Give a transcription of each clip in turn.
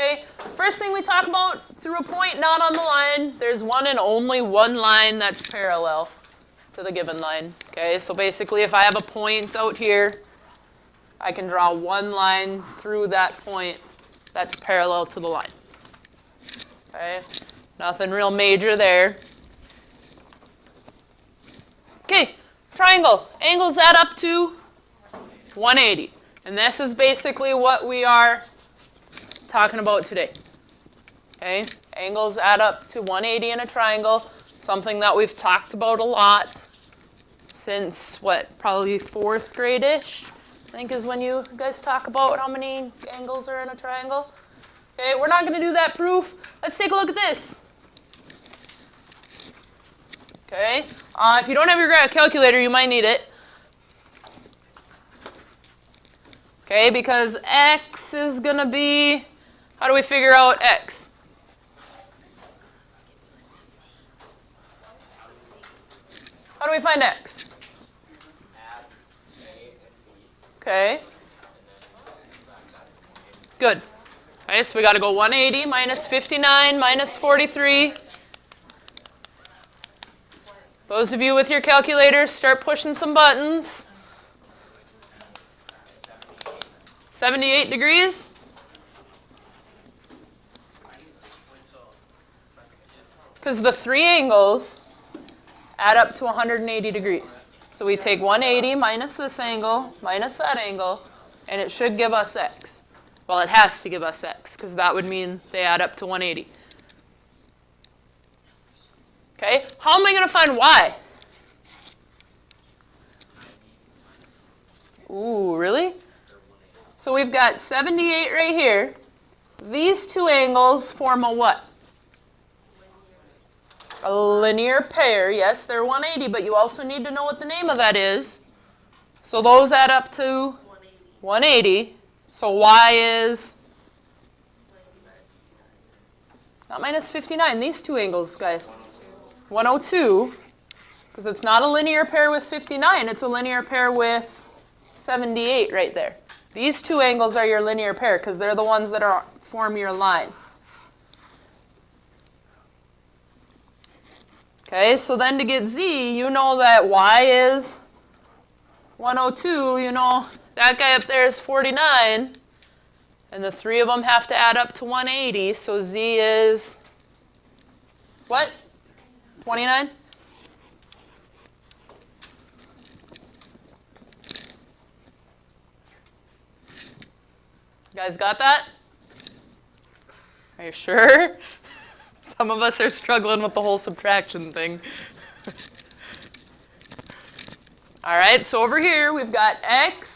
Okay, first thing we talk about, through a point not on the line, there's one and only one line that's parallel to the given line. Okay, so basically if I have a point out here, I can draw one line through that point that's parallel to the line. Okay, nothing real major there. Okay, triangle. Angles add up to 180. And this is basically what we are talking about today. Okay, angles add up to 180 in a triangle, something that we've talked about a lot since, what, probably 4th grade-ish, I think is when you guys talk about how many angles are in a triangle. Okay, we're not going to do that proof. Let's take a look at this. Okay, if you don't have your calculator, you might need it. Okay, because x is going to be, how do we figure out x? How do we find x? Okay. Good. Okay, so we got to go 180 minus 59 minus 43. Those of you with your calculators, start pushing some buttons. 78 degrees. Because the three angles add up to 180 degrees. So we take 180 minus this angle, minus that angle, and it should give us x. Well, it has to give us x, because that would mean they add up to 180. Okay, how am I going to find y? Ooh, really? So we've got 78 right here. These two angles form a what? A linear pair. Yes, they're 180, but you also need to know what the name of that is. So those add up to 180. So y is not minus 59. These two angles, guys. 102, because it's not a linear pair with 59. It's a linear pair with 78 right there. These two angles are your linear pair, because they're the ones that form your line. Okay, so then to get z, you know that y is 102. You know that guy up there is 49. And the three of them have to add up to 180. So z is what? 29? You guys got that? Are you sure? Some of us are struggling with the whole subtraction thing. All right, so over here we've got x.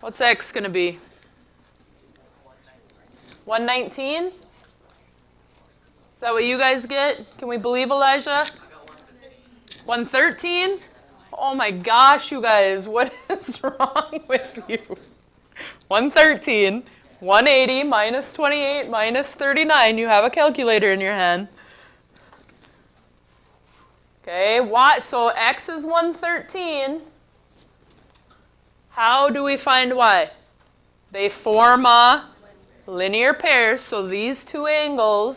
What's x going to be? 119? Is that what you guys get? Can we believe Elijah? 113? Oh my gosh, you guys, what is wrong with you? 113, 180 minus 28 minus 39. You have a calculator in your hand. Okay, so x is 113. How do we find y? They form a linear pair, so these two angles.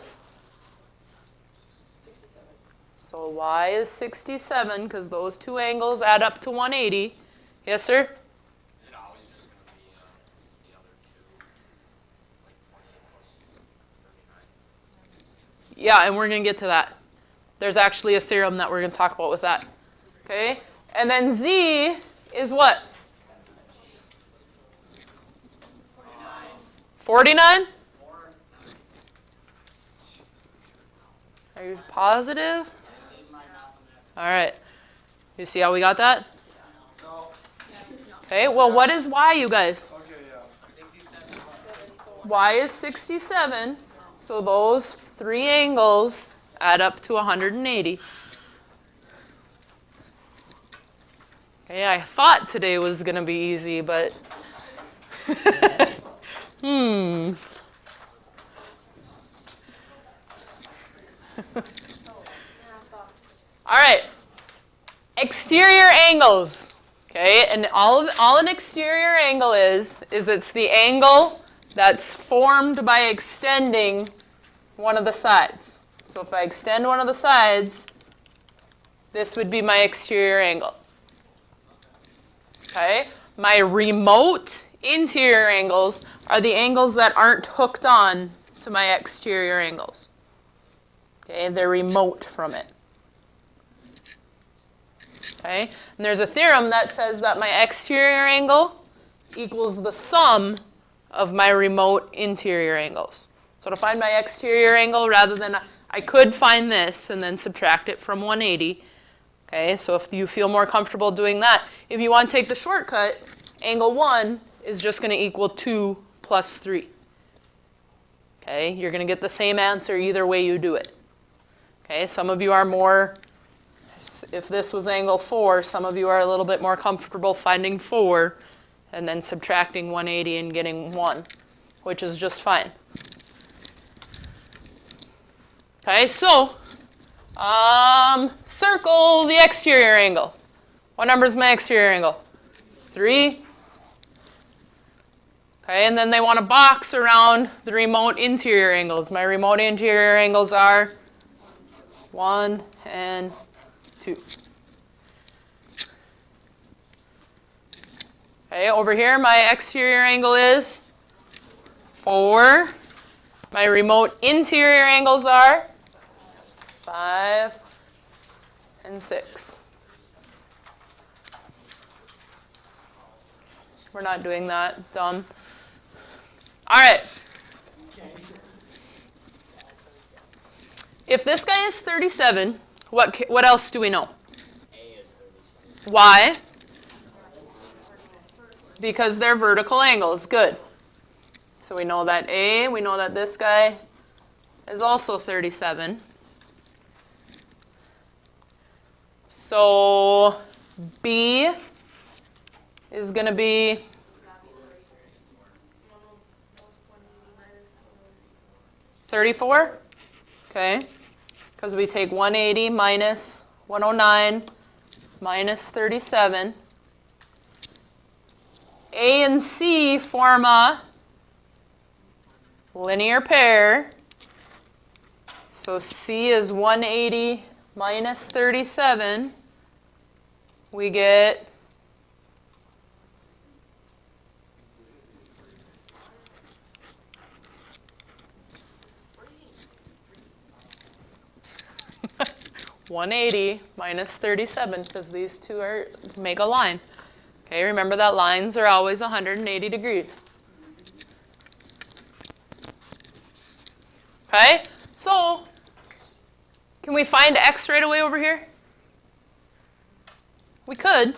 So y is 67, because those two angles add up to 180. Yes, sir? Is it always just going to be the other two, like 28 plus 39? Yeah, and we're going to get to that. There's actually a theorem that we're going to talk about with that. Okay? And then z is what? 49? Are you positive? All right. You see how we got that? Okay, well, what is y, you guys? Y is 67, so those three angles add up to 180. Okay, I thought today was going to be easy, but All right. Exterior angles. Okay, and all an exterior angle is it's the angle that's formed by extending one of the sides. So if I extend one of the sides, this would be my exterior angle. Okay, my remote interior angles are the angles that aren't hooked on to my exterior angles. Okay, they're remote from it. Okay, and there's a theorem that says that my exterior angle equals the sum of my remote interior angles. So to find my exterior angle, rather than, I could find this and then subtract it from 180. Okay, so if you feel more comfortable doing that, if you want to take the shortcut, angle 1 is just going to equal 2 plus 3. Okay, you're going to get the same answer either way you do it. Okay, some of you are more, if this was angle 4, some of you are a little bit more comfortable finding 4 and then subtracting 180 and getting 1, which is just fine. Okay, so circle the exterior angle. What number is my exterior angle? 3. Okay, and then they want to box around the remote interior angles. My remote interior angles are 1 and 2. Okay, over here my exterior angle is 4. My remote interior angles are 5 and 6. We're not doing that, dumb. All right. If this guy is 37, what else do we know? A is 37. Why? Because they're vertical angles. Good. So we know that A, we know that this guy is also 37. So B is going to be 34. Okay. Because we take 180 minus 109 minus 37. A and C form a linear pair. So C is 180 minus 37. We get 180 minus 37, because these two make a line. Okay, remember that lines are always 180 degrees. Okay, so can we find x right away over here? We could.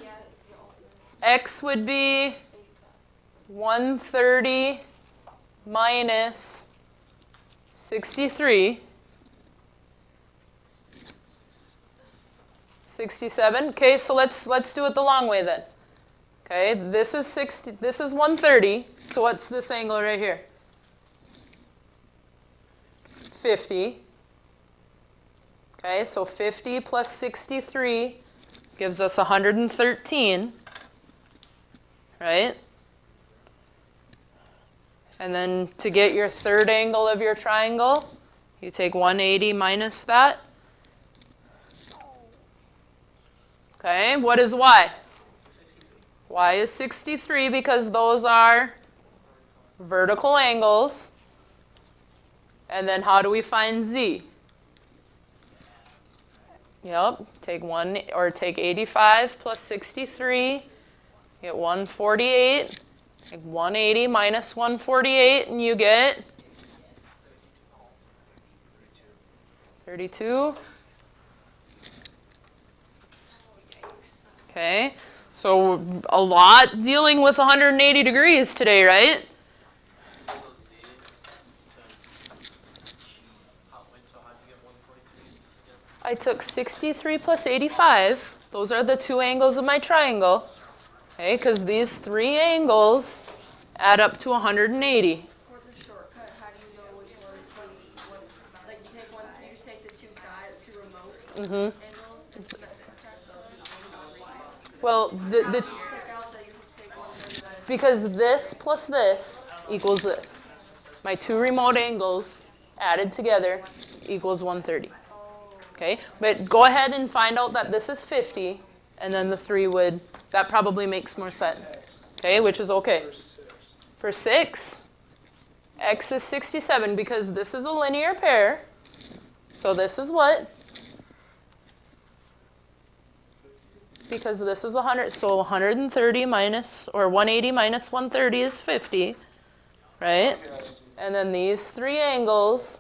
X would be 130 minus 63. 67. Okay, so let's do it the long way then. Okay, this is 130. So what's this angle right here? 50. Okay, so 50 plus 63 gives us 113, right? And then to get your third angle of your triangle, you take 180 minus that. Okay, what is y? Y is 63 because those are vertical angles. And then how do we find z? Yep, take 85 plus 63, get 148. Take 180 minus 148, and you get 32. Okay, so a lot dealing with 180 degrees today, right? I took 63 plus 85. Those are the two angles of my triangle. Okay, because these three angles add up to 180. For the shortcut, how do you know which one is the, like you just take the two sides, two remote angles, and subtract those. Well, How do you because this plus this equals this. My two remote angles added together equals 130. Okay, but go ahead and find out that this is 50, and then the 3 would, that probably makes more sense. Okay, which is okay. For 6, x is 67 because this is a linear pair. So this is what? Because this is 100, so 130 minus, or 180 minus 130 is 50, right? And then these 3 angles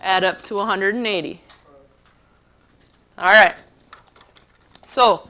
add up to 180. All right. So